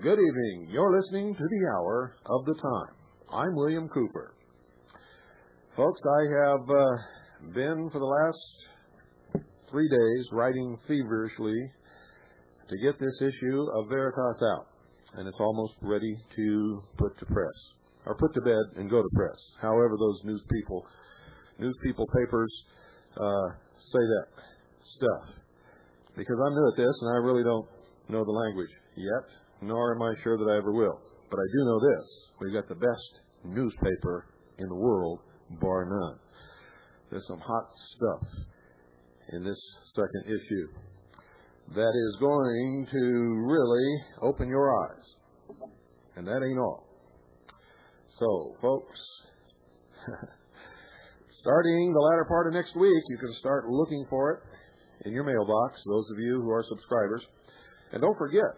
Good evening. You're listening to the Hour of the Time. I'm William Cooper. Folks, I have been for the last 3 days writing feverishly to get this issue of Veritas out, and it's almost ready to put to press, or put to bed and go to press. However, those news people papers say that stuff, because I'm new at this and I really don't know the language yet, nor am I sure that I ever will. But I do know this: we've got the best newspaper in the world, bar none. There's some hot stuff in this second issue that is going to really open your eyes. And that ain't all. So, folks, starting the latter part of next week, you can start looking for it in your mailbox, those of you who are subscribers. And don't forget,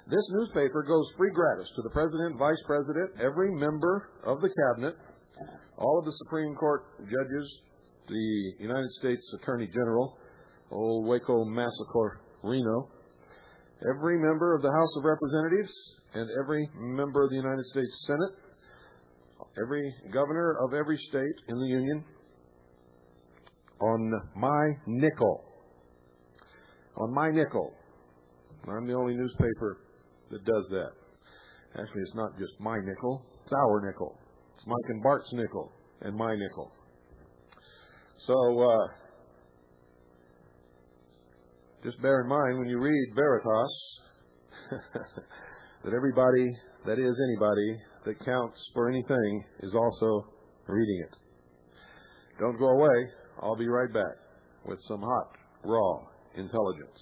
this newspaper goes free gratis to the President, Vice President, every member of the Cabinet, all of the Supreme Court judges, the United States Attorney General, old Waco Massacre Reno, every member of the House of Representatives, and every member of the United States Senate, every governor of every state in the Union, on my nickel. On my nickel. I'm the only newspaper that does that. Actually, it's not just my nickel, it's our nickel. It's Mike and Bart's nickel and my nickel. So, just bear in mind when you read Veritas that everybody, that is anybody, that counts for anything is also reading it. Don't go away. I'll be right back with some hot, raw intelligence.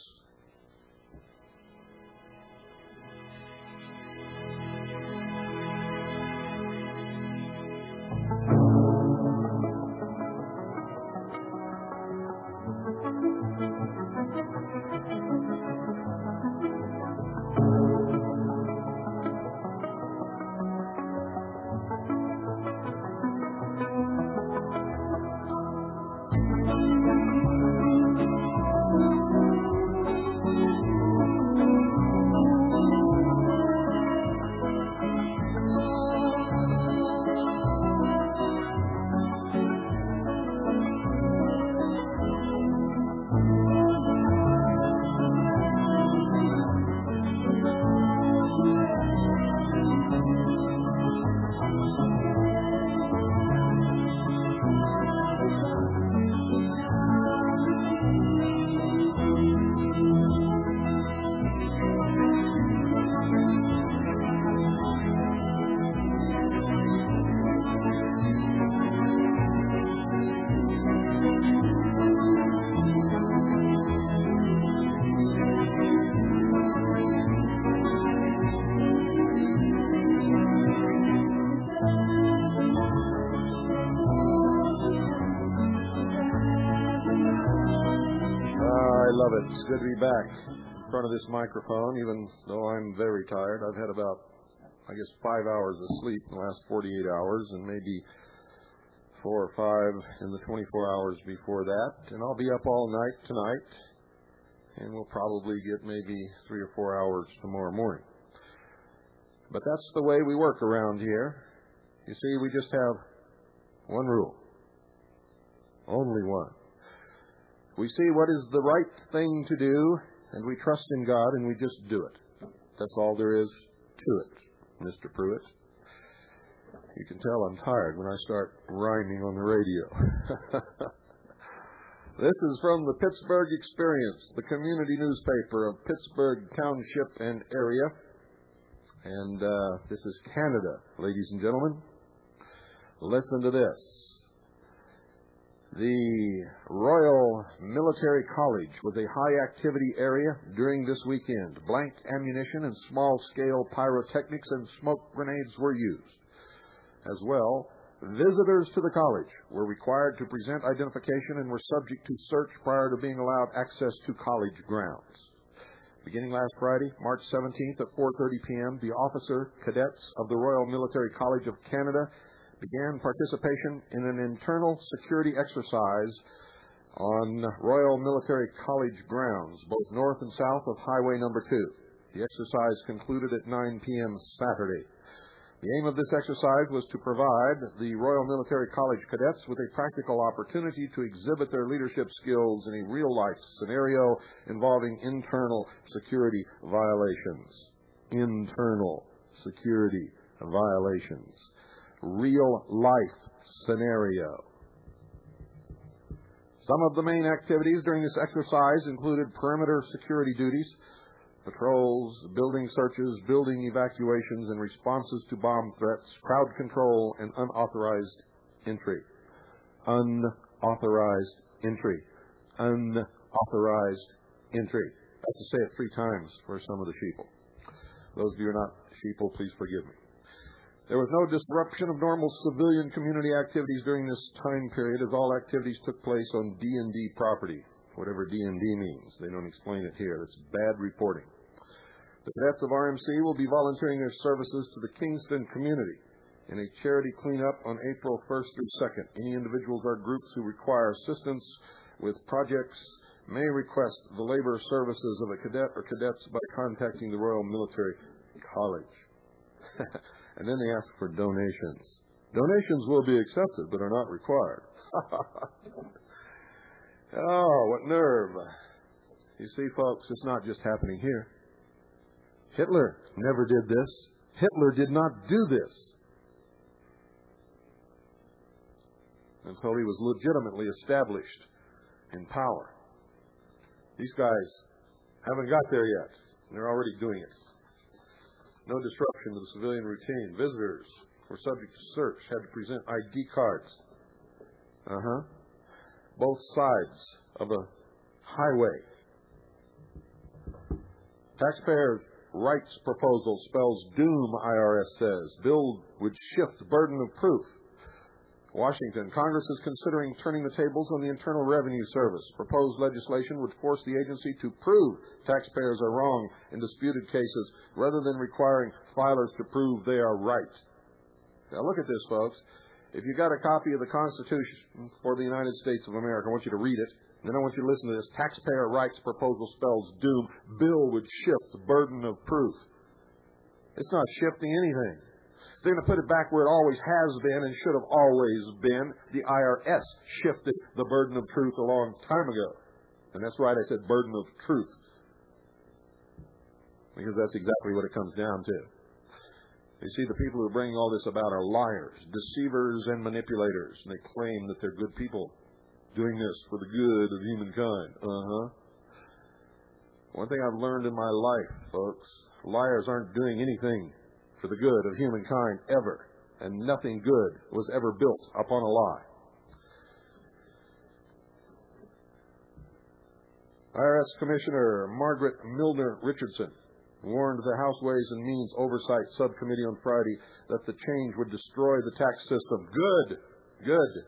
It's good to be back in front of this microphone, even though I'm very tired. I've had about, 5 hours of sleep in the last 48 hours, and maybe 4 or 5 in the 24 hours before that. And I'll be up all night tonight, and we'll probably get maybe 3 or 4 hours tomorrow morning. But that's the way we work around here. You see, we just have one rule. Only one. We see what is the right thing to do, and we trust in God, and we just do it. That's all there is to it, Mr. Pruitt. You can tell I'm tired when I start rhyming on the radio. This is from the Pittsburgh Experience, the community newspaper of Pittsburgh Township and area. And this is Canada, ladies and gentlemen. Listen to this. The Royal Military College was a high-activity area during this weekend. Blank ammunition and small-scale pyrotechnics and smoke grenades were used. As well, visitors to the college were required to present identification and were subject to search prior to being allowed access to college grounds. Beginning last Friday, March 17th at 4:30 p.m., the officer cadets of the Royal Military College of Canada began participation in an internal security exercise on Royal Military College grounds, both north and south of Highway Number 2. The exercise concluded at 9 p.m. Saturday. The aim of this exercise was to provide the Royal Military College cadets with a practical opportunity to exhibit their leadership skills in a real-life scenario involving internal security violations. Internal security violations. Real-life scenario. Some of the main activities during this exercise included perimeter security duties, patrols, building searches, building evacuations, and responses to bomb threats, crowd control, and unauthorized entry. Unauthorized entry. Unauthorized entry. I have to say it 3 times for some of the sheeple. Those of you who are not sheeple, please forgive me. There was no disruption of normal civilian community activities during this time period, as all activities took place on D&D property, whatever D&D means. They don't explain it here. It's bad reporting. The cadets of RMC will be volunteering their services to the Kingston community in a charity cleanup on April 1st through 2nd. Any individuals or groups who require assistance with projects may request the labor services of a cadet or cadets by contacting the Royal Military College. And then they ask for donations. Donations will be accepted, but are not required. Oh, what nerve. You see, folks, it's not just happening here. Hitler never did this. Hitler did not do this until he was legitimately established in power. These guys haven't got there yet. They're already doing it. No disruption to the civilian routine. Visitors were subject to search, had to present ID cards. Both sides of a highway. Taxpayers' rights proposal spells doom, IRS says. Bill would shift burden of proof. Washington, Congress is considering turning the tables on the Internal Revenue Service. Proposed legislation would force the agency to prove taxpayers are wrong in disputed cases rather than requiring filers to prove they are right. Now look at this, folks. If you got a copy of the Constitution for the United States of America, I want you to read it. Then I want you to listen to this. Taxpayer rights proposal spells doom. Bill would shift the burden of proof. It's not shifting anything. They're going to put it back where it always has been and should have always been. The IRS shifted the burden of truth a long time ago. And that's right, I said burden of truth. Because that's exactly what it comes down to. You see, the people who are bringing all this about are liars, deceivers, and manipulators. And they claim that they're good people doing this for the good of humankind. One thing I've learned in my life, folks, liars aren't doing anything for the good of humankind ever. And nothing good was ever built upon a lie. IRS Commissioner Margaret Milner Richardson warned the House Ways and Means Oversight Subcommittee on Friday that the change would destroy the tax system. Good.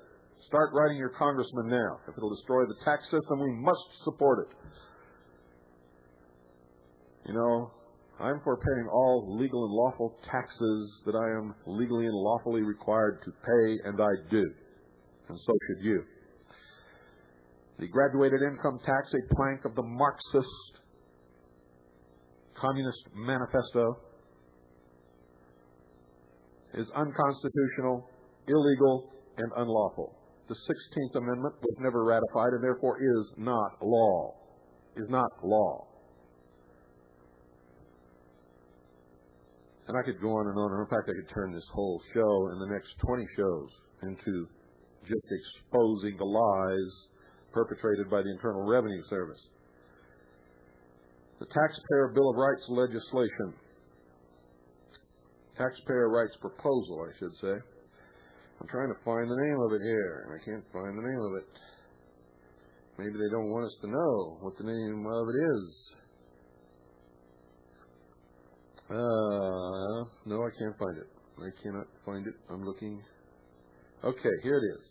Start writing your congressman now. If it'll destroy the tax system, we must support it. You know, I'm for paying all legal and lawful taxes that I am legally and lawfully required to pay, and I do. And so should you. The graduated income tax, a plank of the Marxist Communist Manifesto, is unconstitutional, illegal, and unlawful. The 16th Amendment was never ratified and therefore is not law. Is not law. And I could go on and on. In fact, I could turn this whole show and the next 20 shows into just exposing the lies perpetrated by the Internal Revenue Service. The Taxpayer Bill of Rights legislation. Taxpayer Rights proposal, I should say. I'm trying to find the name of it here, and I can't find the name of it. Maybe they don't want us to know what the name of it is. No, I can't find it. I cannot find it. I'm looking. Okay, here it is.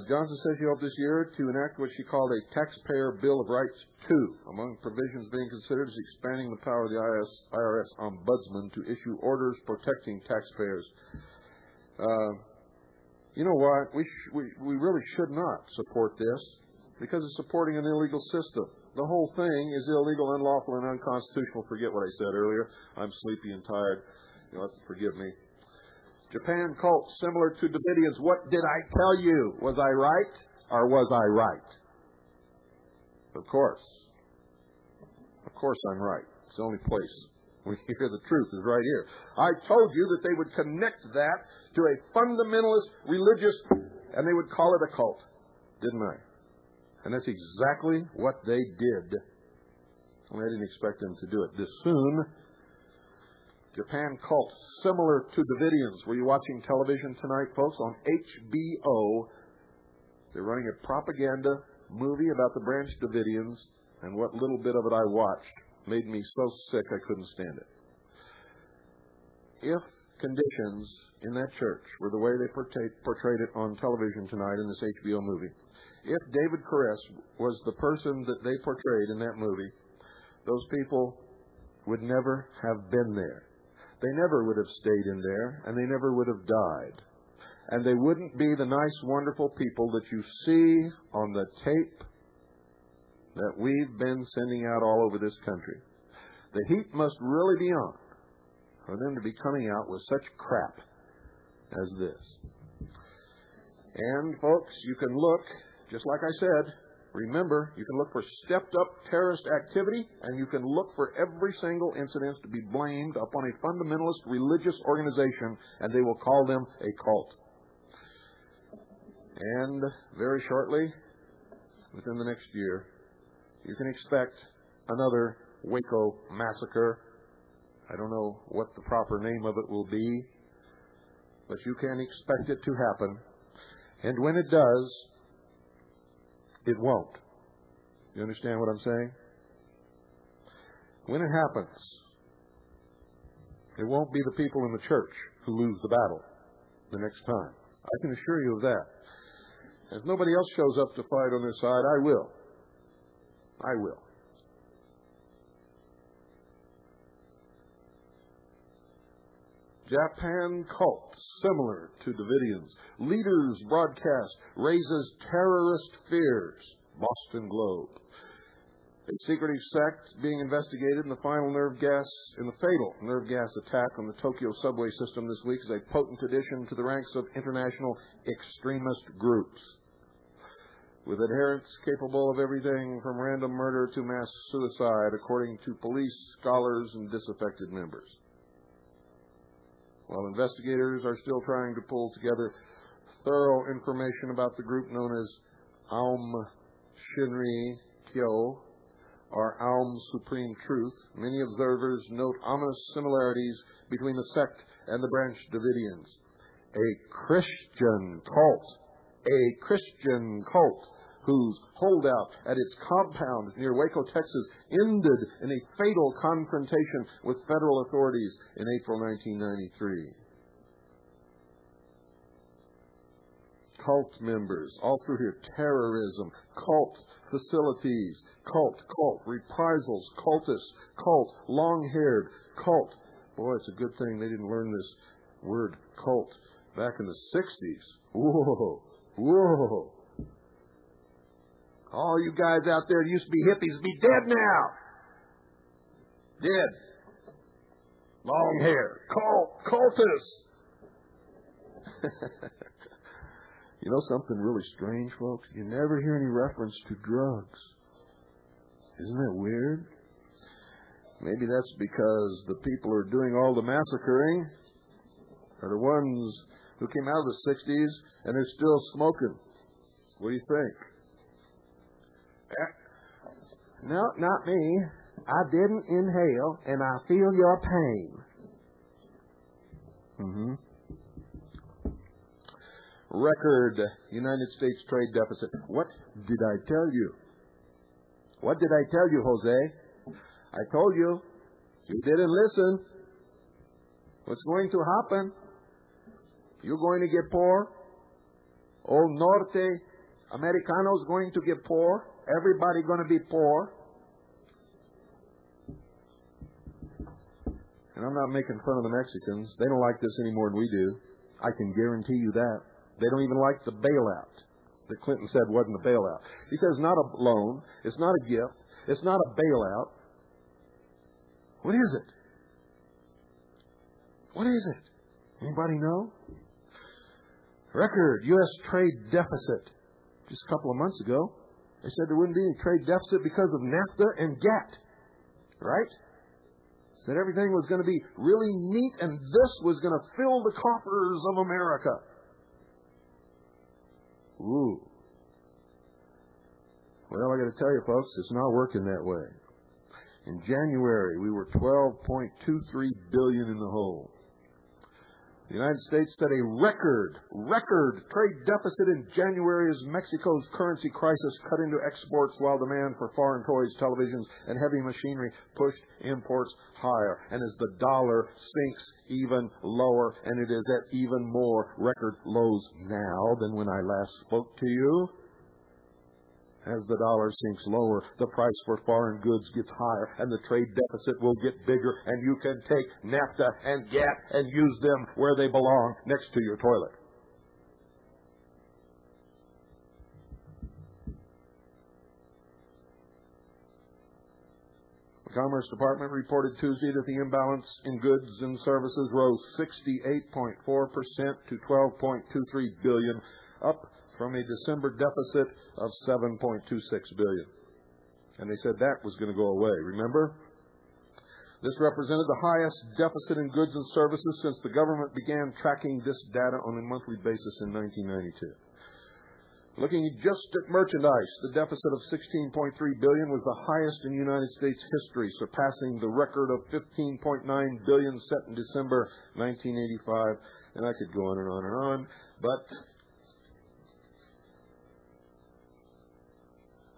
Johnson says she hoped this year to enact what she called a Taxpayer Bill of Rights 2. Among provisions being considered is expanding the power of the IRS ombudsman to issue orders protecting taxpayers. You know what? We really should not support this because it's supporting an illegal system. The whole thing is illegal, unlawful, and unconstitutional. Forget what I said earlier. I'm sleepy and tired. You'll have to forgive me. Japan cult similar to Davidians. What did I tell you? Was I right or was I right? Of course. Of course I'm right. It's the only place we hear the truth is right here. I told you that they would connect that to a fundamentalist religious, and they would call it a cult. Didn't I? And that's exactly what they did. And I didn't expect them to do it this soon. Japan cult, similar to Davidians. Were you watching television tonight, folks? On HBO, they're running a propaganda movie about the Branch Davidians, and what little bit of it I watched made me so sick I couldn't stand it. If conditions in that church were the way they portrayed it on television tonight in this HBO movie, if David Koresh was the person that they portrayed in that movie, those people would never have been there. They never would have stayed in there, and they never would have died. And they wouldn't be the nice, wonderful people that you see on the tape that we've been sending out all over this country. The heat must really be on for them to be coming out with such crap as this. And, folks, you can look, just like I said, remember, you can look for stepped-up terrorist activity, and you can look for every single incident to be blamed upon a fundamentalist religious organization, and they will call them a cult. And very shortly, within the next year, you can expect another Waco massacre. I don't know what the proper name of it will be, but you can expect it to happen. And when it does, it won't. You understand what I'm saying? When it happens, it won't be the people in the church who lose the battle the next time. I can assure you of that. If nobody else shows up to fight on their side, I will. I will. Japan cult, similar to Davidians. Leaders broadcast raises terrorist fears. Boston Globe. A secretive sect being investigated in the fatal nerve gas attack on the Tokyo subway system this week is a potent addition to the ranks of international extremist groups, with adherents capable of everything from random murder to mass suicide, according to police, scholars, and disaffected members. While investigators are still trying to pull together thorough information about the group known as Aum Shinri Kyo, or Aum Supreme Truth, many observers note ominous similarities between the sect and the Branch Davidians. A Christian cult, whose holdout at its compound near Waco, Texas, ended in a fatal confrontation with federal authorities in April 1993. Cult members, all through here, terrorism, cult facilities, cult, reprisals, cultists, cult, long-haired, cult. Boy, it's a good thing they didn't learn this word cult back in the 60s. Whoa. All you guys out there that used to be hippies be dead now. Dead. Long hair. Cultists. You know something really strange, folks? You never hear any reference to drugs. Isn't that weird? Maybe that's because the people who are doing all the massacring are the ones who came out of the 60s and are still smoking. What do you think? No, not me. I didn't inhale, and I feel your pain. Record United States trade deficit. What did I tell you? What did I tell you, Jose? I told you. You didn't listen. What's going to happen? You're going to get poor. All Norte Americanos going to get poor. Everybody going to be poor. And I'm not making fun of the Mexicans. They don't like this any more than we do. I can guarantee you that. They don't even like the bailout that Clinton said wasn't a bailout. He says it's not a loan. It's not a gift. It's not a bailout. What is it? What is it? Anybody know? Record U.S. trade deficit. Just a couple of months ago, they said there wouldn't be any trade deficit because of NAFTA and GATT. Right? Said everything was going to be really neat and this was going to fill the coffers of America. Ooh. Well, I got to tell you, folks, it's not working that way. In January, we were $12.23 billion in the hole. The United States set a record trade deficit in January as Mexico's currency crisis cut into exports while demand for foreign toys, televisions, and heavy machinery pushed imports higher. And as the dollar sinks even lower, and it is at even more record lows now than when I last spoke to you, as the dollar sinks lower, the price for foreign goods gets higher, and the trade deficit will get bigger, and you can take NAFTA and GATT and use them where they belong, next to your toilet. The Commerce Department reported Tuesday that the imbalance in goods and services rose 68.4% to $12.23 billion, up from a December deficit of $7.26 billion. And they said that was going to go away, remember? This represented the highest deficit in goods and services since the government began tracking this data on a monthly basis in 1992. Looking just at merchandise, the deficit of $16.3 billion was the highest in United States history, surpassing the record of $15.9 billion set in December 1985. And I could go on and on and on, but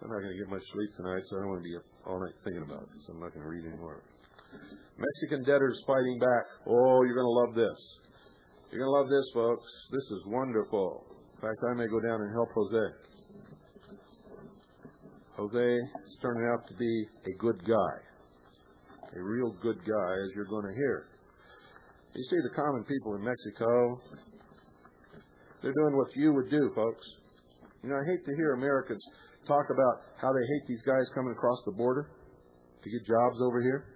I'm not going to get much sleep tonight, so I don't want to be up all night thinking about it, so I'm not going to read anymore. Mexican debtors fighting back. Oh, you're going to love this. You're going to love this, folks. This is wonderful. In fact, I may go down and help Jose. Jose is turning out to be a good guy. A real good guy, as you're going to hear. You see, the common people in Mexico, they're doing what you would do, folks. You know, I hate to hear Americans talk about how they hate these guys coming across the border to get jobs over here.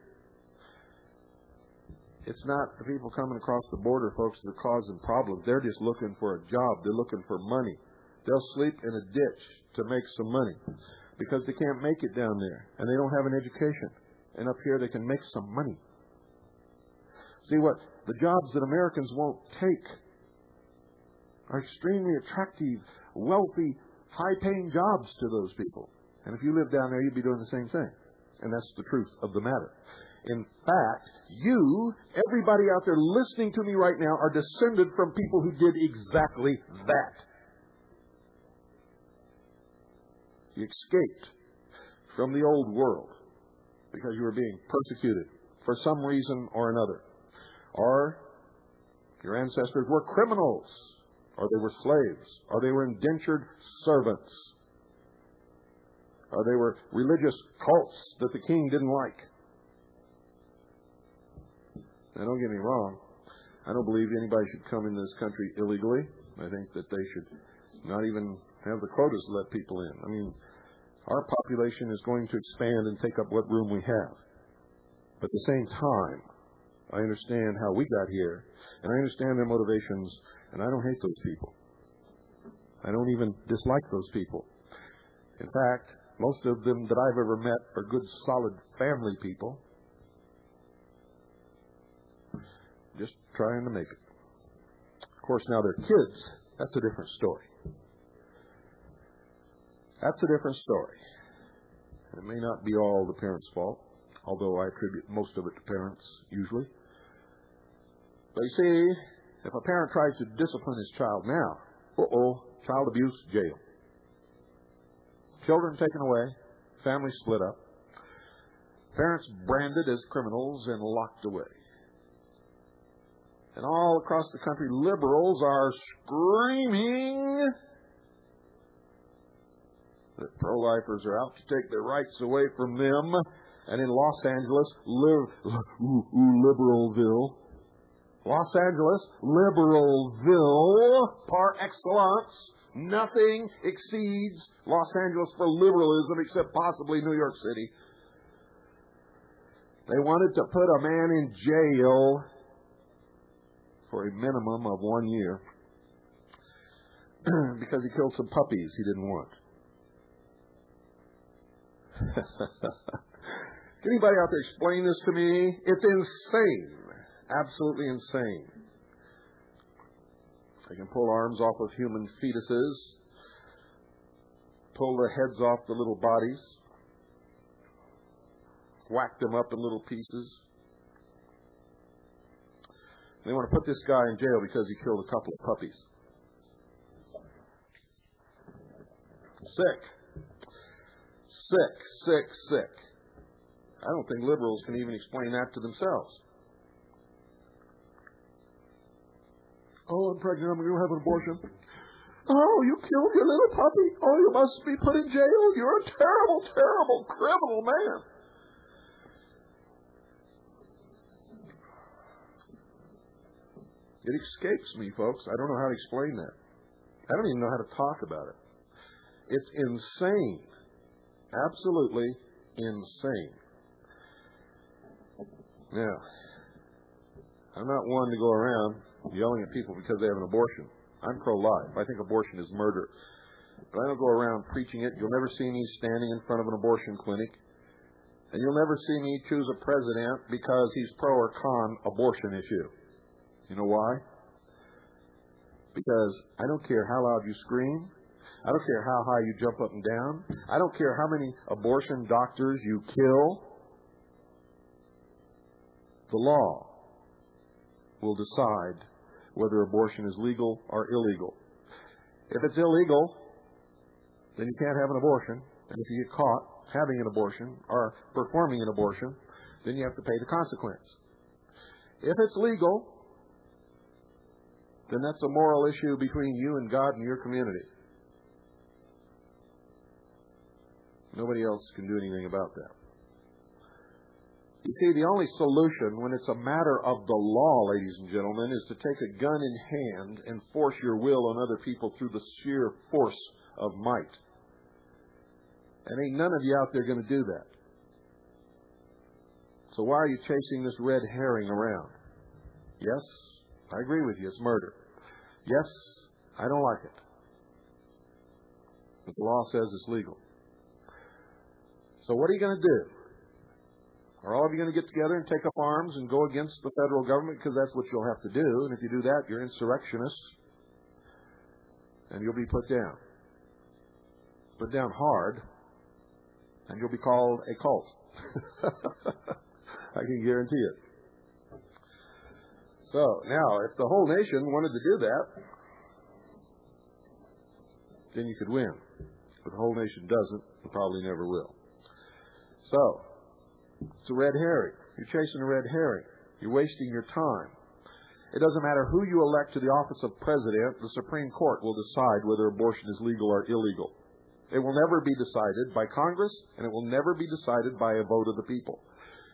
It's not the people coming across the border, folks, that are causing problems. They're just looking for a job. They're looking for money. They'll sleep in a ditch to make some money because they can't make it down there, and they don't have an education. And up here they can make some money. See, what the jobs that Americans won't take are extremely attractive, wealthy, high-paying jobs to those people. And if you live down there, you'd be doing the same thing. And that's the truth of the matter. In fact, everybody out there listening to me right now, are descended from people who did exactly that. You escaped from the old world because you were being persecuted for some reason or another. Or your ancestors were criminals, or they were slaves, or they were indentured servants, or they were religious cults that the king didn't like. Now, don't get me wrong. I don't believe anybody should come into this country illegally. I think that they should not even have the quotas to let people in. I mean, our population is going to expand and take up what room we have. But at the same time, I understand how we got here, and I understand their motivations, and I don't hate those people. I don't even dislike those people. In fact, most of them that I've ever met are good, solid family people. trying to make it. Of course, now they're kids. That's a different story. That's a different story. And it may not be all the parents' fault, although I attribute most of it to parents, usually. But you see, if a parent tries to discipline his child now, child abuse, jail. Children taken away, families split up, parents branded as criminals and locked away. And all across the country, liberals are screaming that pro-lifers are out to take their rights away from them. And in Los Angeles, Liberalville, Los Angeles, Liberalville, par excellence, nothing exceeds Los Angeles for liberalism except possibly New York City. They wanted to put a man in jail for a minimum of 1 year because he killed some puppies he didn't want. Can anybody out there explain this to me? It's insane. Absolutely insane. They can pull arms off of human fetuses, pull the heads off the little bodies, whack them up in little pieces. They want to put this guy in jail because he killed a couple of puppies. Sick. Sick, sick, sick. I don't think liberals can even explain that to themselves. Oh, I'm pregnant. I'm going to have an abortion. Oh, you killed your little puppy. Oh, you must be put in jail. You're a terrible, terrible criminal man. It escapes me, folks. I don't know how to explain that. I don't even know how to talk about it. It's insane. Absolutely insane. Now, I'm not one to go around yelling at people because they have an abortion. I'm pro-life. I think abortion is murder. But I don't go around preaching it. You'll never see me standing in front of an abortion clinic. And you'll never see me choose a president because he's pro or con abortion issue. You know why? Because I don't care how loud you scream. I don't care how high you jump up and down. I don't care how many abortion doctors you kill. The law will decide whether abortion is legal or illegal. If it's illegal, then you can't have an abortion. And if you get caught having an abortion or performing an abortion, then you have to pay the consequence. If it's legal, then that's a moral issue between you and God and your community. Nobody else can do anything about that. You see, the only solution when it's a matter of the law, ladies and gentlemen, is to take a gun in hand and force your will on other people through the sheer force of might. And ain't none of you out there going to do that. So why are you chasing this red herring around? Yes, I agree with you, it's murder. Yes, I don't like it. But the law says it's legal. So what are you going to do? Are all of you going to get together and take up arms and go against the federal government? Because that's what you'll have to do. And if you do that, you're insurrectionists. And you'll be put down. Put down hard. And you'll be called a cult. I can guarantee it. So, now, if the whole nation wanted to do that, then you could win. But the whole nation doesn't and probably never will. So, it's a red herring. You're chasing a red herring. You're wasting your time. It doesn't matter who you elect to the office of president, the Supreme Court will decide whether abortion is legal or illegal. It will never be decided by Congress, and it will never be decided by a vote of the people.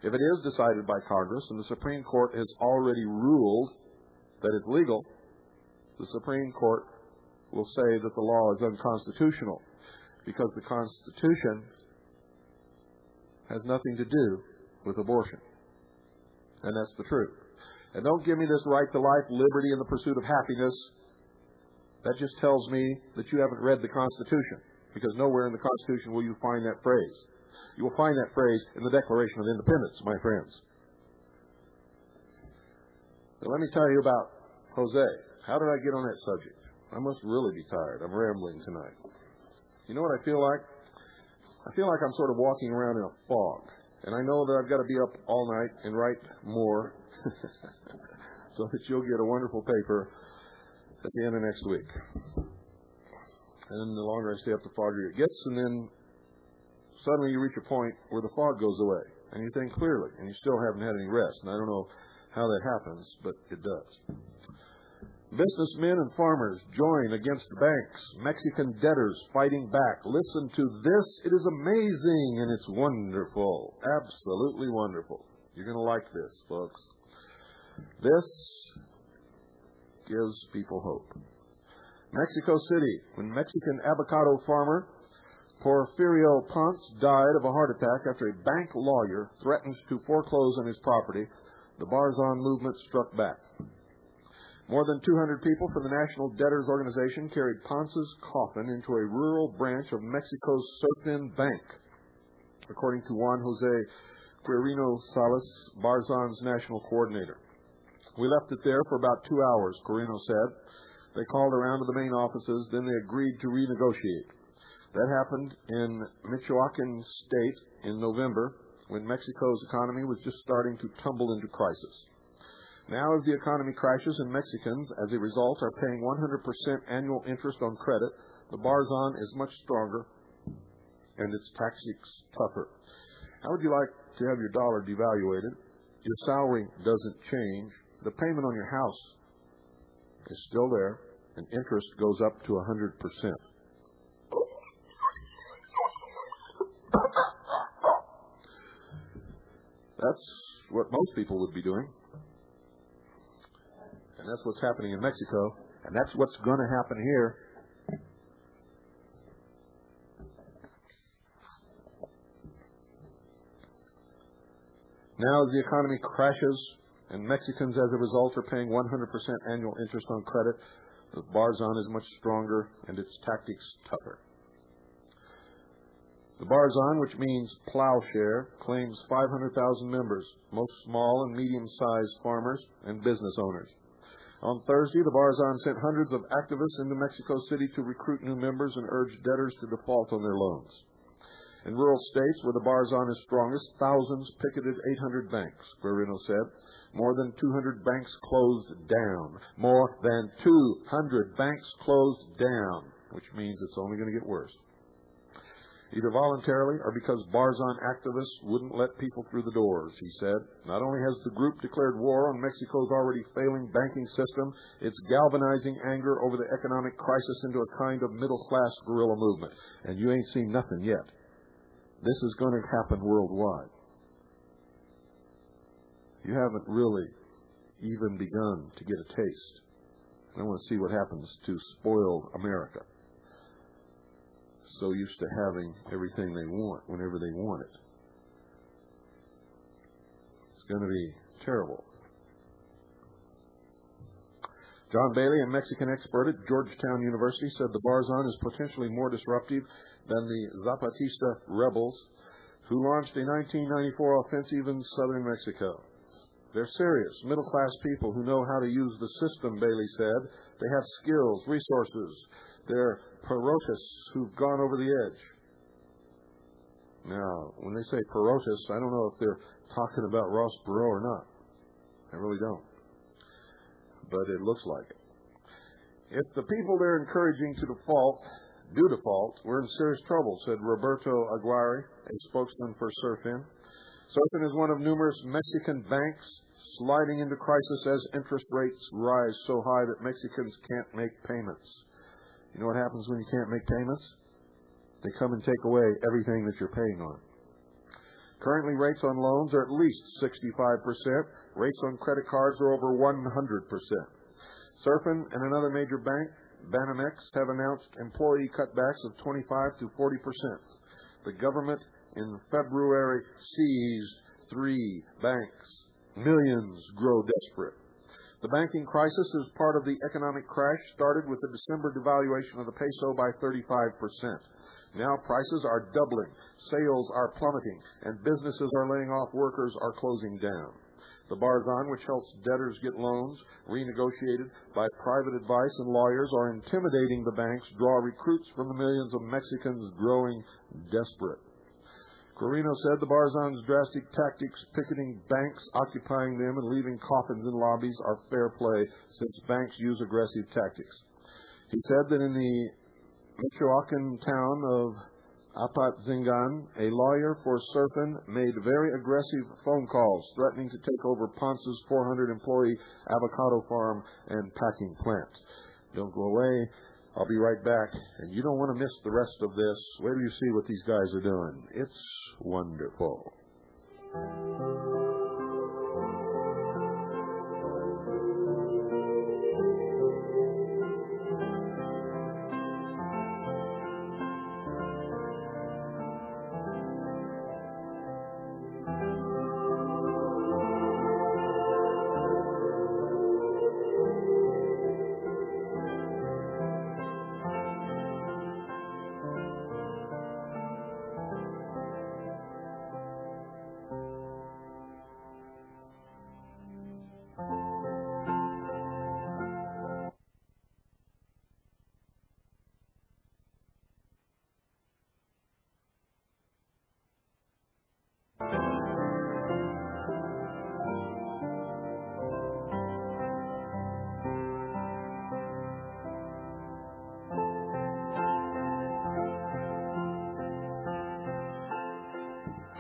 If it is decided by Congress, and the Supreme Court has already ruled that it's legal, the Supreme Court will say that the law is unconstitutional, because the Constitution has nothing to do with abortion. And that's the truth. And don't give me this right to life, liberty, and the pursuit of happiness. That just tells me that you haven't read the Constitution, because nowhere in the Constitution will you find that phrase. You will find that phrase in the Declaration of Independence, my friends. So let me tell you about Jose. How did I get on that subject? I must really be tired. I'm rambling tonight. You know what I feel like? I feel like I'm sort of walking around in a fog. And I know that I've got to be up all night and write more so that you'll get a wonderful paper at the end of next week. And the longer I stay up, the foggier it gets. And then suddenly you reach a point where the fog goes away. And you think clearly. And you still haven't had any rest. And I don't know how that happens, but it does. Businessmen and farmers join against banks. Mexican debtors fighting back. Listen to this. It is amazing and it's wonderful. Absolutely wonderful. You're going to like this, folks. This gives people hope. Mexico City, when Mexican avocado farmer Porfirio Ponce died of a heart attack after a bank lawyer threatened to foreclose on his property, the Barzan movement struck back. More than 200 people from the National Debtors Organization carried Ponce's coffin into a rural branch of Mexico's Surfin Bank, according to Juan Jose Quirino Salas, Barzan's national coordinator. We left it there for about 2 hours, Quirino said. They called around to the main offices, then they agreed to renegotiate. That happened in Michoacan State in November, when Mexico's economy was just starting to tumble into crisis. Now, as the economy crashes and Mexicans, as a result, are paying 100% annual interest on credit, the Barzan is much stronger and its tactics tougher. How would you like to have your dollar devaluated? Your salary doesn't change. The payment on your house is still there, and interest goes up to 100%. That's what most people would be doing. And that's what's happening in Mexico. And that's what's going to happen here. Now, as the economy crashes and Mexicans, as a result, are paying 100% annual interest on credit, the Barzan is much stronger and its tactics tougher. The Barzan, which means plowshare, claims 500,000 members, most small and medium-sized farmers and business owners. On Thursday, the Barzan sent hundreds of activists into Mexico City to recruit new members and urge debtors to default on their loans. In rural states where the Barzan is strongest, thousands picketed 800 banks, Guerrino said. More than 200 banks closed down. More than 200 banks closed down, which means it's only going to get worse. Either voluntarily or because Barzan activists wouldn't let people through the doors, he said. Not only has the group declared war on Mexico's already failing banking system, it's galvanizing anger over the economic crisis into a kind of middle-class guerrilla movement. And you ain't seen nothing yet. This is going to happen worldwide. You haven't really even begun to get a taste. I want to see what happens to spoiled America. So used to having everything they want whenever they want it. It's going to be terrible. John Bailey, a Mexican expert at Georgetown University, said the Barzan is potentially more disruptive than the Zapatista rebels who launched a 1994 offensive in southern Mexico. They're serious, middle-class people who know how to use the system, Bailey said. They have skills, resources. They're Perotists who've gone over the edge. Now, when they say Perotists, I don't know if they're talking about Ross Perot or not. I really don't. But it looks like it. If the people they're encouraging to do default, we're in serious trouble, said Roberto Aguirre, a spokesman for Surfin. Surfin is one of numerous Mexican banks sliding into crisis as interest rates rise so high that Mexicans can't make payments. You know what happens when you can't make payments? They come and take away everything that you're paying on. Currently, rates on loans are at least 65%. Rates on credit cards are over 100%. Surfin and another major bank, Banamex, have announced employee cutbacks of 25 to 40%. The government in February seized 3 banks. Millions grow desperate. The banking crisis is part of the economic crash started with the December devaluation of the peso by 35%. Now prices are doubling, sales are plummeting, and businesses are laying off workers or closing down. The Barzan, which helps debtors get loans renegotiated by private advice and lawyers, are intimidating the banks, draw recruits from the millions of Mexicans growing desperate. Corino said the Barzan's drastic tactics, picketing banks, occupying them, and leaving coffins in lobbies are fair play since banks use aggressive tactics. He said that in the Michoacan town of Apatzingan, a lawyer for Surfin made very aggressive phone calls threatening to take over Ponce's 400-employee avocado farm and packing plant. Don't go away. I'll be right back, and you don't want to miss the rest of this. Wait till you see what these guys are doing. It's wonderful.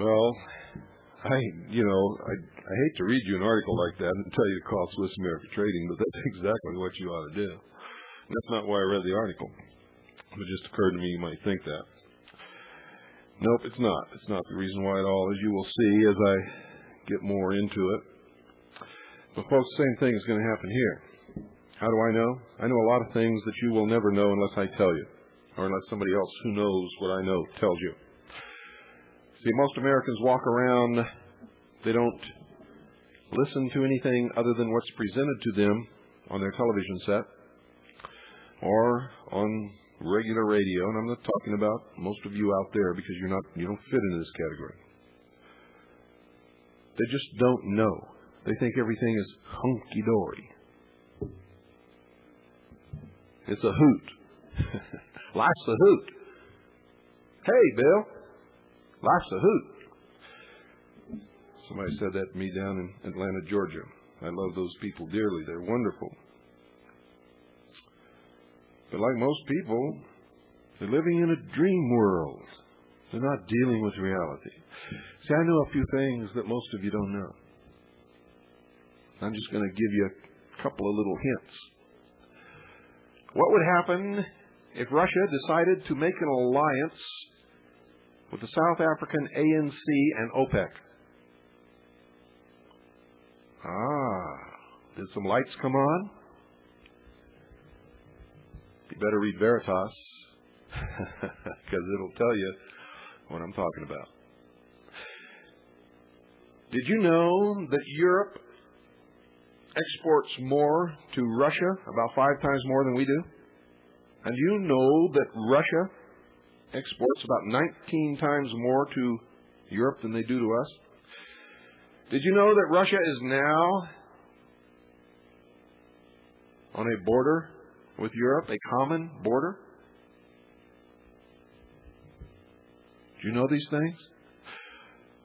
Well, I hate to read you an article like that and tell you to call Swiss America Trading, but that's exactly what you ought to do. And that's not why I read the article. It just occurred to me you might think that. Nope, it's not. It's not the reason why at all, as you will see as I get more into it. But folks, the same thing is going to happen here. How do I know? I know a lot of things that you will never know unless I tell you, or unless somebody else who knows what I know tells you. See, most Americans walk around, they don't listen to anything other than what's presented to them on their television set or on regular radio. And I'm not talking about most of you out there because you don't fit into this category. They just don't know. They think everything is hunky-dory. It's a hoot. Life's a hoot. Hey, Bill. Life's a hoot. Somebody said that to me down in Atlanta, Georgia. I love those people dearly. They're wonderful. But like most people, they're living in a dream world. They're not dealing with reality. See, I know a few things that most of you don't know. I'm just going to give you a couple of little hints. What would happen if Russia decided to make an alliance with the South African ANC and OPEC? Did some lights come on? You better read Veritas, because it'll tell you what I'm talking about. Did you know that Europe exports more to Russia, about 5 times more than we do? And you know that Russia exports about 19 times more to Europe than they do to us? Did you know that Russia is now on a border with Europe, a common border? Do you know these things?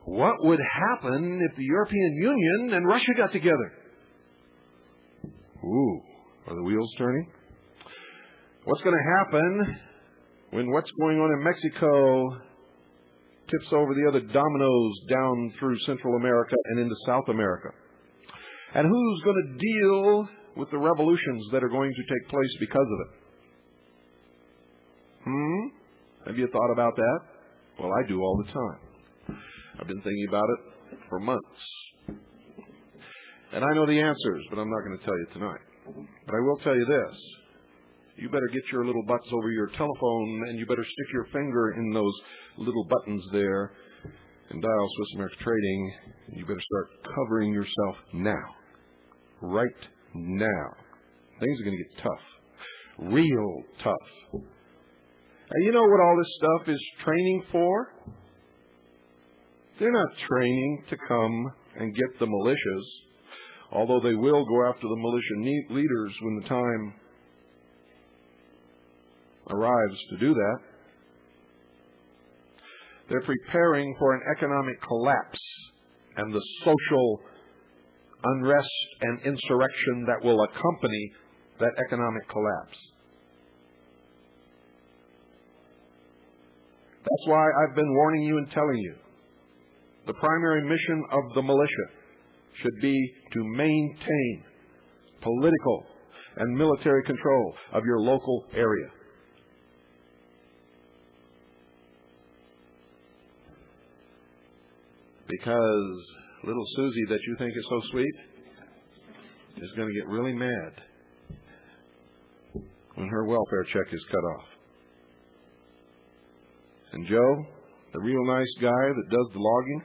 What would happen if the European Union and Russia got together? Ooh, are the wheels turning? What's going to happen when what's going on in Mexico tips over the other dominoes down through Central America and into South America? And who's going to deal with the revolutions that are going to take place because of it? Have you thought about that? Well, I do all the time. I've been thinking about it for months. And I know the answers, but I'm not going to tell you tonight. But I will tell you this. You better get your little butts over your telephone, and you better stick your finger in those little buttons there and dial Swiss America Trading. You better start covering yourself now. Right now. Things are going to get tough. Real tough. And you know what all this stuff is training for? They're not training to come and get the militias. although they will go after the militia leaders when the time arrives to do that. They're preparing for an economic collapse and the social unrest and insurrection that will accompany that economic collapse. That's why I've been warning you and telling you. The primary mission of the militia should be to maintain political and military control of your local area. Because little Susie that you think is so sweet is going to get really mad when her welfare check is cut off. And Joe, the real nice guy that does the logging,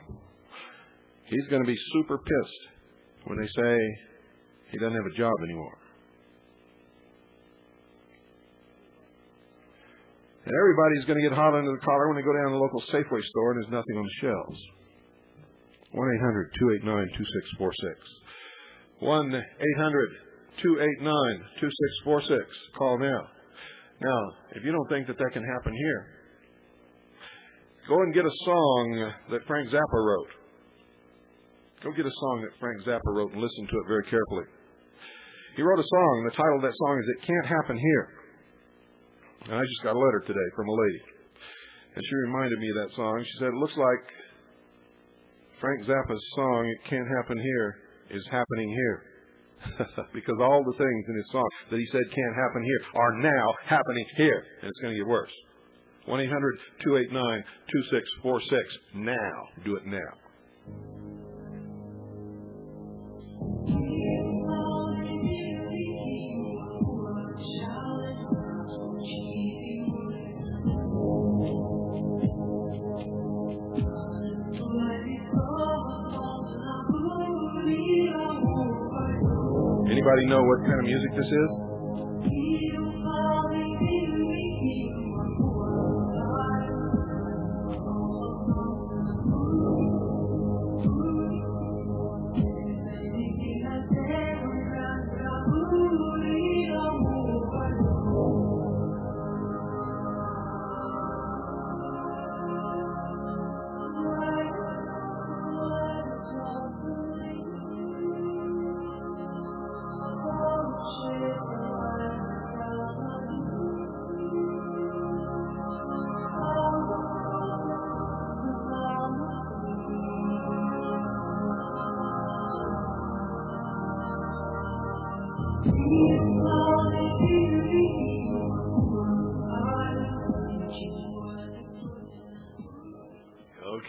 he's going to be super pissed when they say he doesn't have a job anymore. And everybody's going to get hot under the collar when they go down to the local Safeway store and there's nothing on the shelves. 1-800-289-2646. 1-800-289-2646. Call now. Now, if you don't think that can happen here, go and get a song that Frank Zappa wrote. Go get a song that Frank Zappa wrote and listen to it very carefully. He wrote a song. The title of that song is It Can't Happen Here. And I just got a letter today from a lady. And she reminded me of that song. She said, it looks like Frank Zappa's song, It Can't Happen Here, is happening here. Because all the things in his song that he said can't happen here are now happening here. And it's going to get worse. 1-800-289-2646. Now. Do it now. Anybody know what kind of music this is?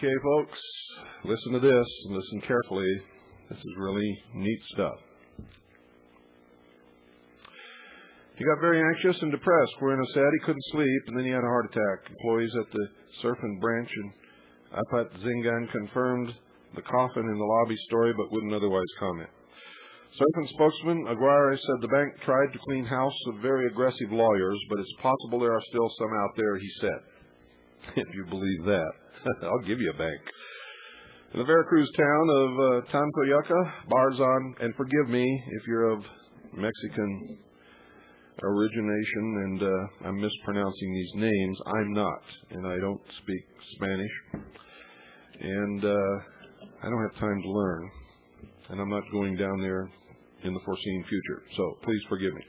Okay, folks, listen to this and listen carefully. This is really neat stuff. He got very anxious and depressed. We're said he couldn't sleep, and then he had a heart attack. Employees at the Surfing branch in Apat Zingan confirmed the coffin in the lobby story, but wouldn't otherwise comment. Surfing spokesman Aguirre said the bank tried to clean house of very aggressive lawyers, but it's possible there are still some out there, he said. If you believe that, I'll give you a bank. In the Veracruz town of Tancoyaca, Barzan, and forgive me if you're of Mexican origination and I'm mispronouncing these names. I'm not, and I don't speak Spanish, and I don't have time to learn, and I'm not going down there in the foreseen future, so please forgive me.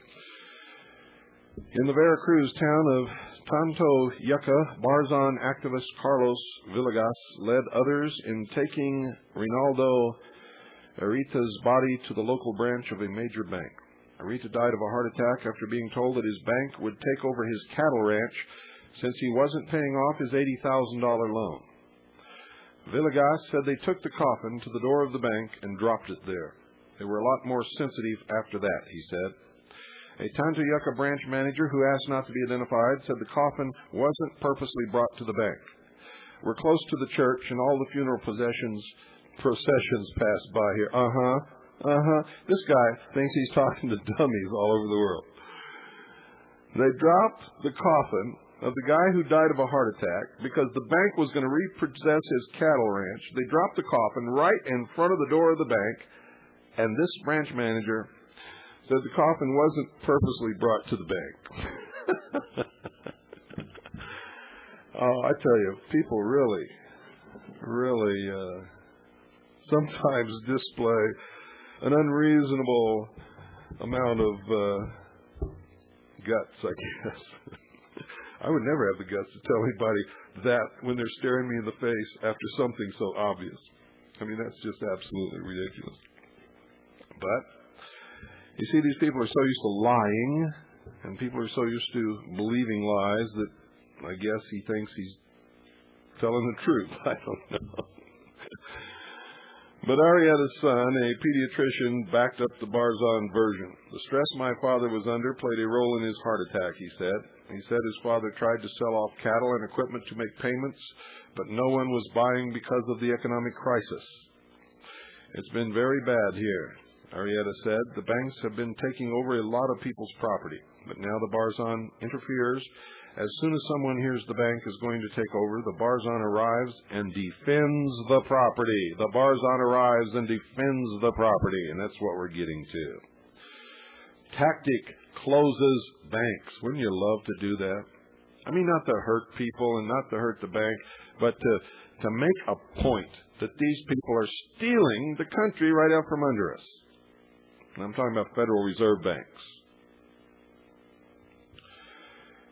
In the Veracruz town of Tantoyuca, Barzan activist Carlos Villegas led others in taking Rinaldo Arita's body to the local branch of a major bank. Arita died of a heart attack after being told that his bank would take over his cattle ranch since he wasn't paying off his $80,000 loan. Villegas said they took the coffin to the door of the bank and dropped it there. They were a lot more sensitive after that, he said. A Tantoyuca branch manager who asked not to be identified said the coffin wasn't purposely brought to the bank. We're close to the church and all the funeral processions pass by here. This guy thinks he's talking to dummies all over the world. They dropped the coffin of the guy who died of a heart attack because the bank was going to repossess his cattle ranch. They dropped the coffin right in front of the door of the bank, And this branch manager said the coffin wasn't purposely brought to the bank. Oh, I tell you, people really sometimes display an unreasonable amount of guts, I guess. I would never have the guts to tell anybody that when they're staring me in the face after something so obvious. I mean, that's just absolutely ridiculous. But, you see, these people are so used to lying, and people are so used to believing lies that I guess he thinks he's telling the truth. I don't know. But Arietta's son, a pediatrician, backed up the Barzan version. The stress my father was under played a role in his heart attack, he said. He said his father tried to sell off cattle and equipment to make payments, but no one was buying because of the economic crisis. It's been very bad here, Arietta said. The banks have been taking over a lot of people's property, but now the Barzan interferes. As soon as someone hears the bank is going to take over, the Barzan arrives and defends the property. The Barzan arrives and defends the property, and that's what we're getting to. Tactic closes banks. Wouldn't you love to do that? I mean, not to hurt people and not to hurt the bank, but to make a point that these people are stealing the country right out from under us. And I'm talking about Federal Reserve banks.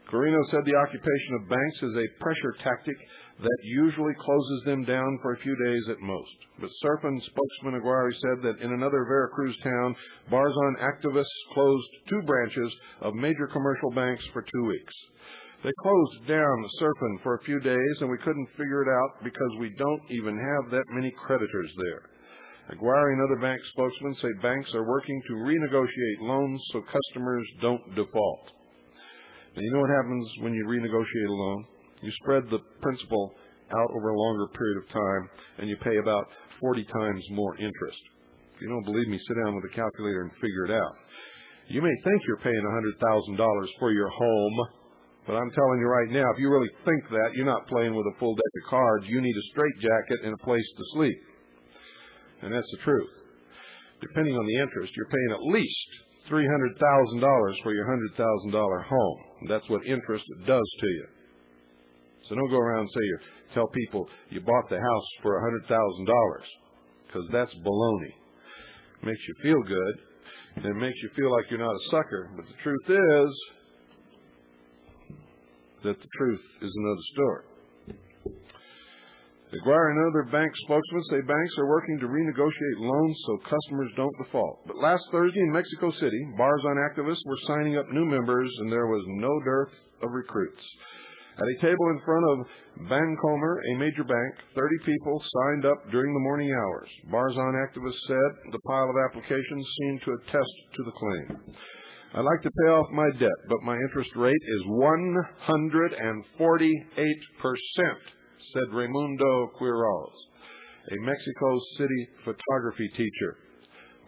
Carino said the occupation of banks is a pressure tactic that usually closes them down for a few days at most. But Serpin spokesman Aguirre said that in another Veracruz town, Barzan activists closed 2 branches of major commercial banks for 2 weeks. They closed down Serpin for a few days, and we couldn't figure it out because we don't even have that many creditors there. Aguirre and other bank spokesmen say banks are working to renegotiate loans so customers don't default. Now, you know what happens when you renegotiate a loan? You spread the principal out over a longer period of time, and you pay about 40 times more interest. If you don't believe me, sit down with a calculator and figure it out. You may think you're paying $100,000 for your home, but I'm telling you right now, if you really think that, you're not playing with a full deck of cards. You need a straitjacket and a place to sleep. And that's the truth. Depending on the interest, you're paying at least $300,000 for your $100,000 home. That's what interest does to you. So don't go around and tell people you bought the house for $100,000, because that's baloney. It makes you feel good, and it makes you feel like you're not a sucker. But the truth is that the truth is another story. Aguirre and other bank spokesmen say banks are working to renegotiate loans so customers don't default. But last Thursday in Mexico City, Barzan activists were signing up new members, and there was no dearth of recruits. At a table in front of Bancomer, a major bank, 30 people signed up during the morning hours. Barzan activists said the pile of applications seemed to attest to the claim. I'd like to pay off my debt, but my interest rate is 148%. Said Raimundo Quiroz, a Mexico City photography teacher.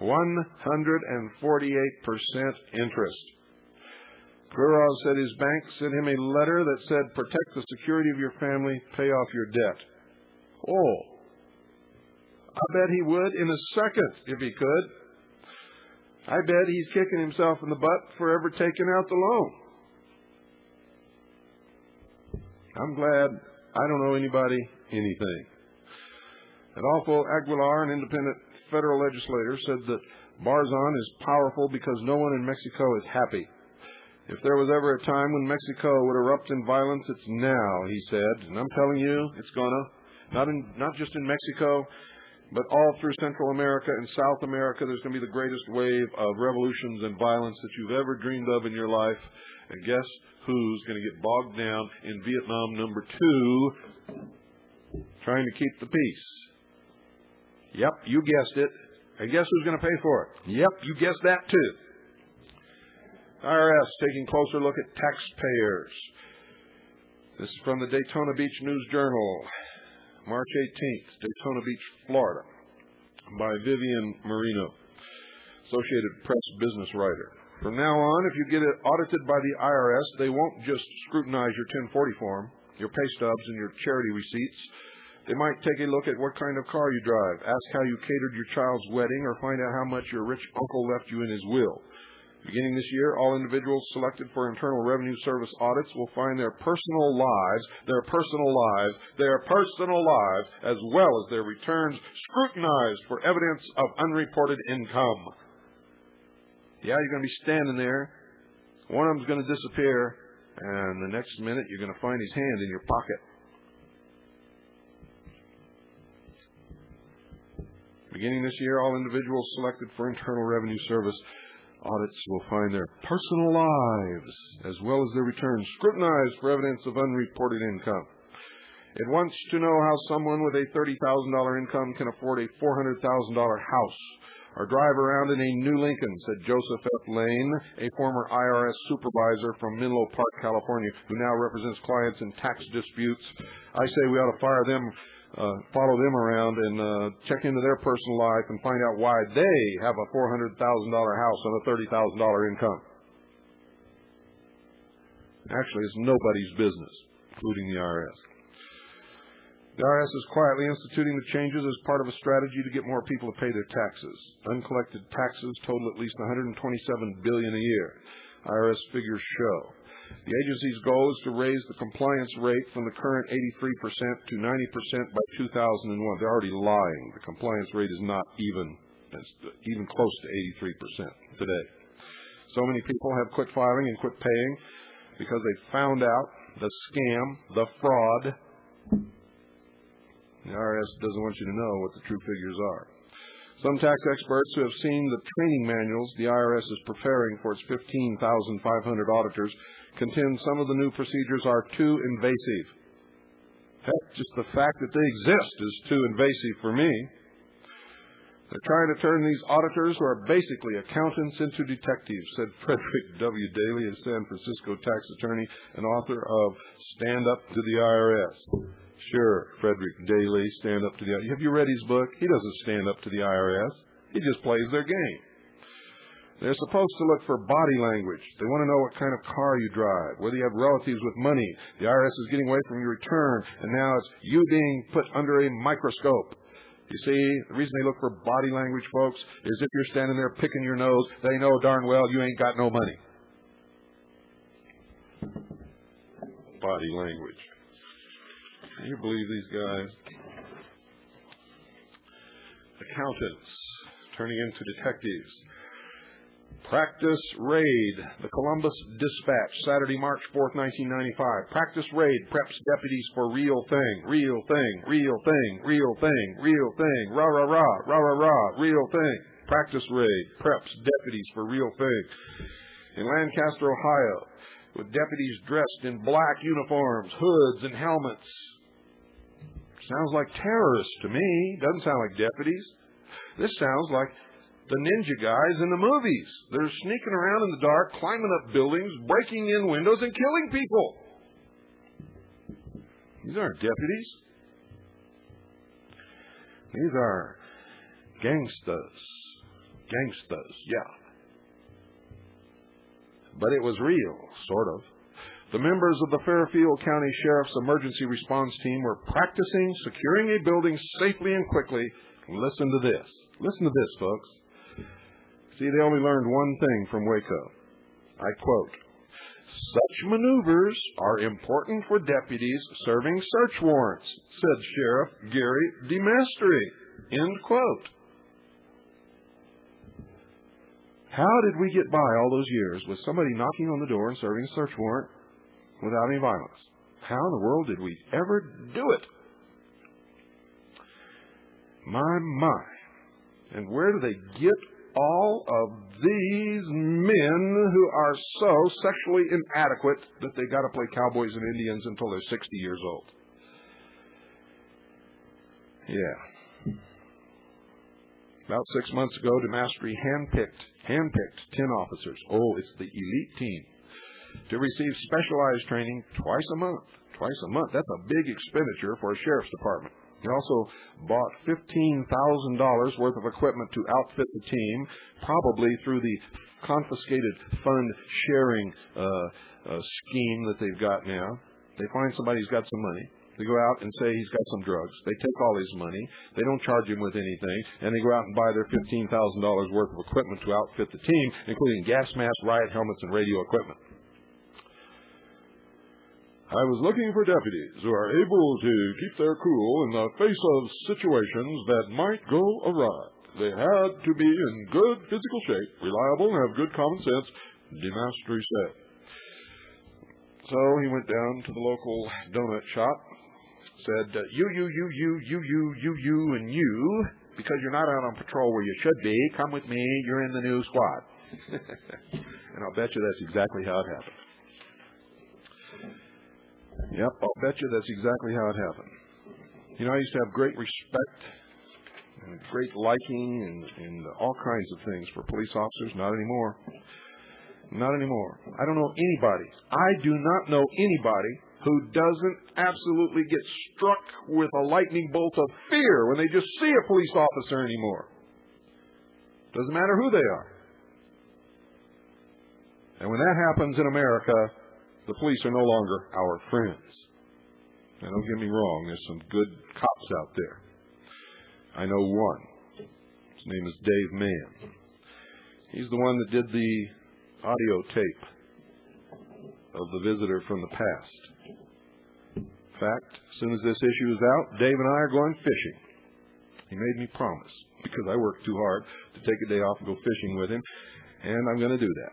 148% interest. Quiroz said his bank sent him a letter that said, protect the security of your family, pay off your debt. Oh, I bet he would in a second if he could. I bet he's kicking himself in the butt for ever taking out the loan. I'm glad I don't owe anybody anything. Adolfo Aguilar, an independent federal legislator, said that Barzan is powerful because no one in Mexico is happy. If there was ever a time when Mexico would erupt in violence, it's now, he said. And I'm telling you, it's gonna. Not just in Mexico, but all through Central America and South America, there's going to be the greatest wave of revolutions and violence that you've ever dreamed of in your life. And guess who's going to get bogged down in Vietnam #2, trying to keep the peace? Yep, you guessed it. And guess who's going to pay for it? Yep, you guessed that too. IRS taking a closer look at taxpayers. This is from the Daytona Beach News Journal, March 18th, Daytona Beach, Florida, by Vivian Marino, Associated Press business writer. From now on, if you get it audited by the IRS, they won't just scrutinize your 1040 form, your pay stubs, and your charity receipts. They might take a look at what kind of car you drive, ask how you catered your child's wedding, or find out how much your rich uncle left you in his will. Beginning this year, all individuals selected for Internal Revenue Service audits will find their personal lives, as well as their returns scrutinized for evidence of unreported income. Yeah, you're going to be standing there. One of them's going to disappear, and the next minute you're going to find his hand in your pocket. Beginning this year, all individuals selected for Internal Revenue Service audits will find their personal lives, as well as their returns, scrutinized for evidence of unreported income. It wants to know how someone with a $30,000 income can afford a $400,000 house or drive around in a new Lincoln, said Joseph F. Lane, a former IRS supervisor from Menlo Park, California, who now represents clients in tax disputes. I say we ought to follow them around and check into their personal life and find out why they have a $400,000 house on a $30,000 income. Actually, it's nobody's business, including the IRS. The IRS is quietly instituting the changes as part of a strategy to get more people to pay their taxes. Uncollected taxes total at least $127 billion a year. IRS figures show. The agency's goal is to raise the compliance rate from the current 83% to 90% by 2001. They're already lying. The compliance rate is not even close to 83% today. So many people have quit filing and quit paying because they found out the scam, the fraud. The IRS doesn't want you to know what the true figures are. Some tax experts who have seen the training manuals the IRS is preparing for its 15,500 auditors contend some of the new procedures are too invasive. Heck, just the fact that they exist is too invasive for me. They're trying to turn these auditors, who are basically accountants, into detectives, said Frederick W. Daly, a San Francisco tax attorney and author of Stand Up to the IRS. Sure, Frederick Daly, Stand Up to the IRS. Have you read his book? He doesn't stand up to the IRS. He just plays their game. They're supposed to look for body language. They want to know what kind of car you drive, whether you have relatives with money. The IRS is getting away from your return, and now it's you being put under a microscope. You see, the reason they look for body language, folks, is if you're standing there picking your nose, they know darn well you ain't got no money. Body language. Can you believe these guys? Accountants turning into detectives. Practice raid. The Columbus Dispatch, Saturday, March 4th, 1995. Practice raid preps deputies for real thing, real thing, real thing, real thing, real thing, rah, rah, rah, rah, rah, rah, real thing. Practice raid preps deputies for real thing. In Lancaster, Ohio, with deputies dressed in black uniforms, hoods, and helmets. Sounds like terrorists to me. Doesn't sound like deputies. This sounds like the ninja guys in the movies. They're sneaking around in the dark, climbing up buildings, breaking in windows, and killing people. These aren't deputies. These are gangstas. Gangstas, yeah. But it was real, sort of. The members of the Fairfield County Sheriff's Emergency Response Team were practicing securing a building safely and quickly. Listen to this. Listen to this, folks. See, they only learned one thing from Waco. I quote, "Such maneuvers are important for deputies serving search warrants," said Sheriff Gary DeMastri. End quote. How did we get by all those years with somebody knocking on the door and serving a search warrant without any violence? How in the world did we ever do it? My. And where do they get all of these men who are so sexually inadequate that they got to play cowboys and Indians until they're 60 years old? Yeah. About 6 months ago, DeMastri handpicked 10 officers. Oh, it's the elite team, to receive specialized training twice a month. Twice a month. That's a big expenditure for a sheriff's department. He also bought $15,000 worth of equipment to outfit the team, probably through the confiscated fund sharing scheme that they've got now. They find somebody who's got some money. They go out and say he's got some drugs. They take all his money. They don't charge him with anything. And they go out and buy their $15,000 worth of equipment to outfit the team, including gas masks, riot helmets, and radio equipment. I was looking for deputies who are able to keep their cool in the face of situations that might go awry. They had to be in good physical shape, reliable, and have good common sense, DeMastery said. So he went down to the local donut shop, said, you, and you, because you're not out on patrol where you should be, come with me, you're in the new squad. And I'll bet you that's exactly how it happened. Yep, I'll bet you that's exactly how it happened. You know, I used to have great respect and great liking and all kinds of things for police officers. Not anymore. Not anymore. I don't know anybody. I do not know anybody who doesn't absolutely get struck with a lightning bolt of fear when they just see a police officer anymore. Doesn't matter who they are. And when that happens in America, the police are no longer our friends. Now, don't get me wrong, there's some good cops out there. I know one. His name is Dave Mann. He's the one that did the audio tape of the visitor from the past. In fact, as soon as this issue is out, Dave and I are going fishing. He made me promise, because I worked too hard, to take a day off and go fishing with him, and I'm going to do that.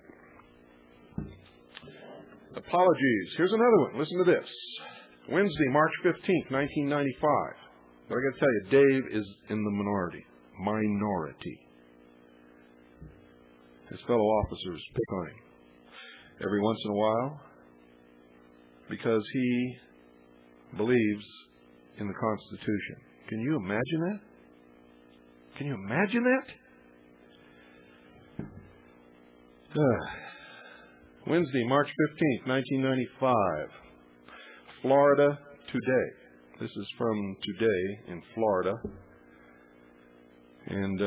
Apologies. Here's another one. Listen to this. Wednesday, March 15th, 1995. But I got to tell you, Dave is in the minority. His fellow officers pick on him every once in a while because he believes in the Constitution. Can you imagine that? Can you imagine that? Wednesday, March 15th, 1995. Florida Today. This is from Today in Florida. And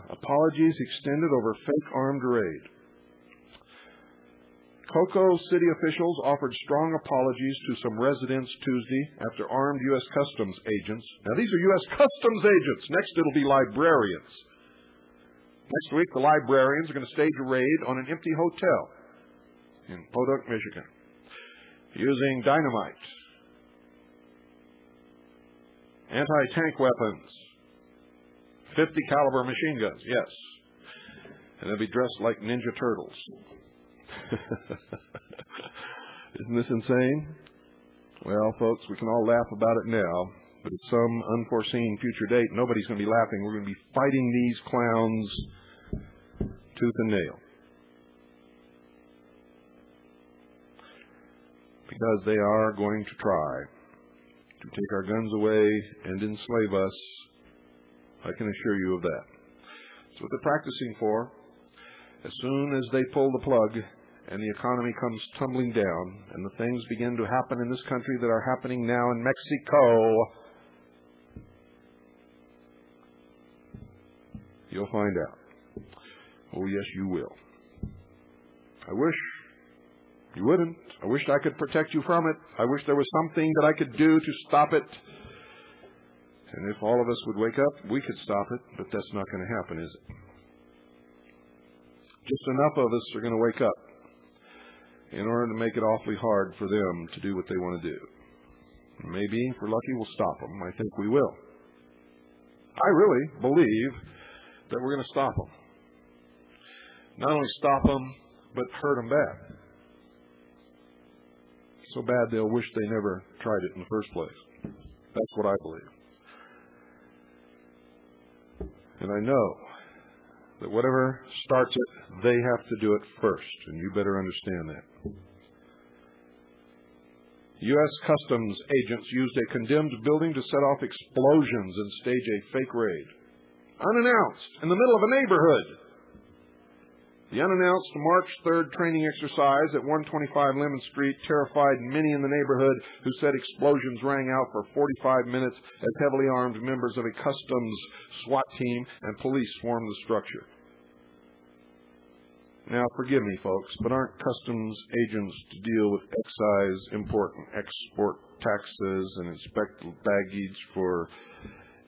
apologies extended over fake armed raid. Cocoa City officials offered strong apologies to some residents Tuesday after armed U.S. Customs agents. Now, these are U.S. Customs agents. Next, it'll be librarians. Next week, the librarians are going to stage a raid on an empty hotel in Podunk, Michigan, using dynamite, anti-tank weapons, 50 caliber machine guns, yes. And they'll be dressed like Ninja Turtles. Isn't this insane? Well, folks, we can all laugh about it now, but at some unforeseen future date, nobody's going to be laughing. We're going to be fighting these clowns tooth and nail. Because they are going to try to take our guns away and enslave us. I can assure you of that. That's what they're practicing for. As soon as they pull the plug and the economy comes tumbling down and the things begin to happen in this country that are happening now in Mexico, you'll find out. Oh, yes, you will. I wish you wouldn't. I wish I could protect you from it. I wish there was something that I could do to stop it. And if all of us would wake up, we could stop it, but that's not going to happen, is it? Just enough of us are going to wake up in order to make it awfully hard for them to do what they want to do. Maybe, if we're lucky, we'll stop them. I think we will. I really believe that we're going to stop them. Not only stop them, but hurt them bad. So bad they'll wish they never tried it in the first place. That's what I believe. And I know that whatever starts it, they have to do it first, and you better understand that. U.S. Customs agents used a condemned building to set off explosions and stage a fake raid. Unannounced, in the middle of a neighborhood. The unannounced March 3rd training exercise at 125 Lemon Street terrified many in the neighborhood who said explosions rang out for 45 minutes as heavily armed members of a customs SWAT team and police swarmed the structure. Now, forgive me, folks, but aren't customs agents to deal with excise, import and export taxes and inspect baggage for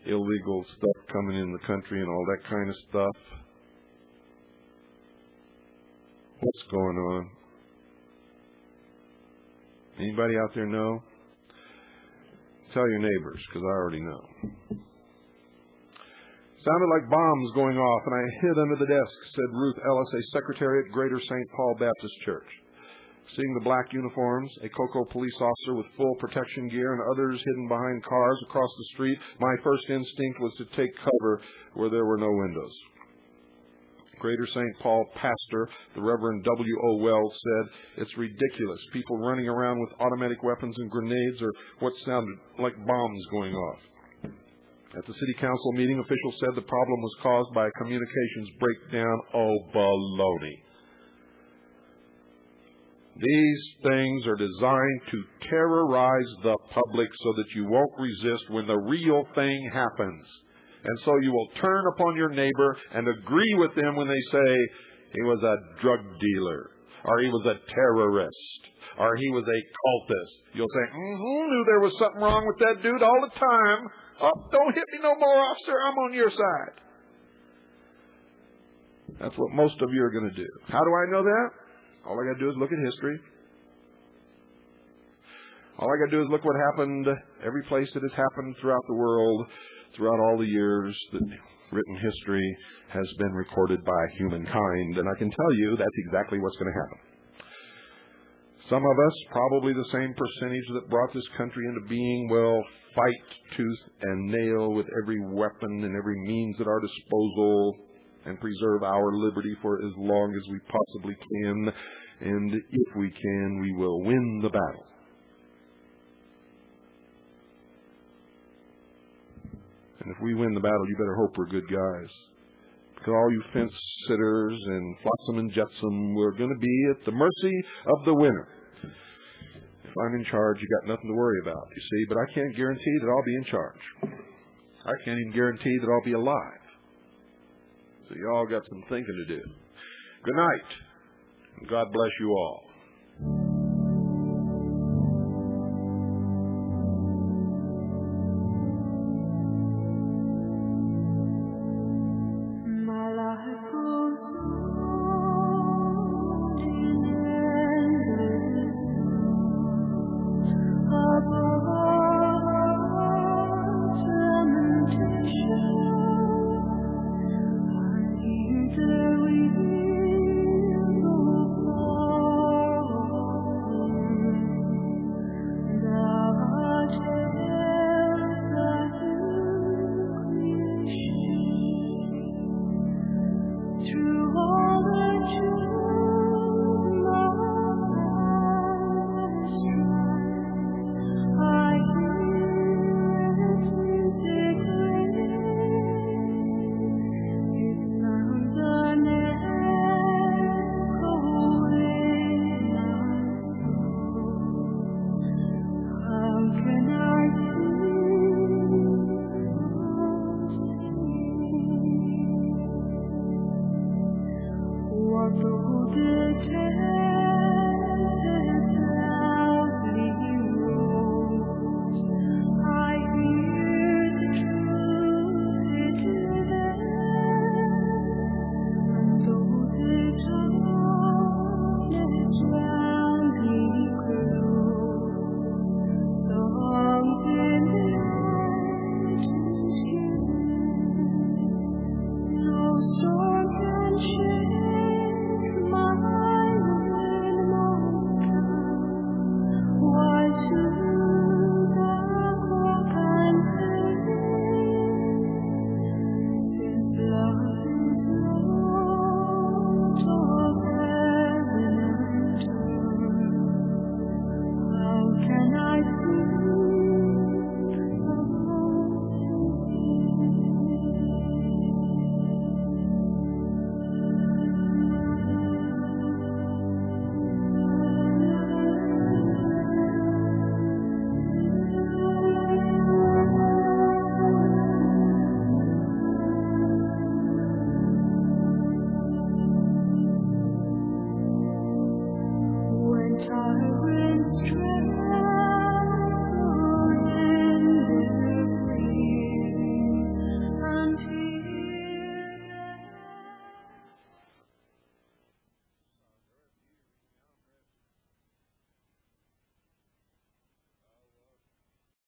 illegal stuff coming in the country and all that kind of stuff? What's going on? Anybody out there know? Tell your neighbors, because I already know. Sounded like bombs going off, and I hid under the desk, said Ruth Ellis, a secretary at Greater St. Paul Baptist Church. Seeing the black uniforms, a Cocoa police officer with full protection gear, and others hidden behind cars across the street, my first instinct was to take cover where there were no windows. Greater St. Paul pastor, the Reverend W.O. Wells, said, "It's ridiculous. People running around with automatic weapons and grenades or what sounded like bombs going off." At the city council meeting, officials said the problem was caused by a communications breakdown. Oh, baloney. These things are designed to terrorize the public so that you won't resist when the real thing happens. And so you will turn upon your neighbor and agree with them when they say he was a drug dealer, or he was a terrorist, or he was a cultist. You'll say, knew there was something wrong with that dude all the time. Oh, don't hit me no more, officer. I'm on your side. That's what most of you are going to do. How do I know that? All I got to do is look at history. All I got to do is look what happened every place that has happened throughout the world, throughout all the years that written history has been recorded by humankind. And I can tell you that's exactly what's going to happen. Some of us, probably the same percentage that brought this country into being, will fight tooth and nail with every weapon and every means at our disposal and preserve our liberty for as long as we possibly can. And if we can, we will win the battle. And if we win the battle, you better hope we're good guys. Because all you fence sitters and flotsam and jetsam, we're going to be at the mercy of the winner. If I'm in charge, you got nothing to worry about, you see. But I can't guarantee that I'll be in charge. I can't even guarantee that I'll be alive. So you all got some thinking to do. Good night. And God bless you all.